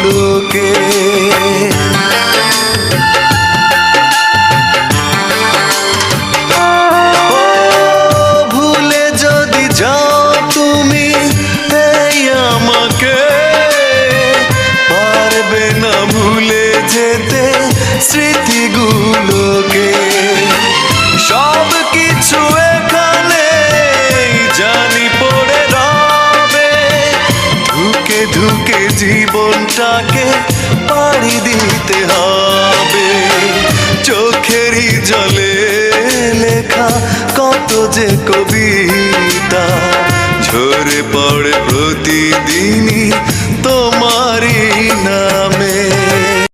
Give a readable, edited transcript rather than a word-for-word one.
স্মৃতিগুলোকে। ভুলে যদি যাও তুমি এই আমাকে, পারবে না ভুলে যেতে স্মৃতিগুলোকে। সব কিছু এখানে জানি পড়ে রবে, ঢুকে ঢুকে জীবনটাকে পাড়ি দিতে হবে। চোখেরই জলে লেখা কত যে কবিতা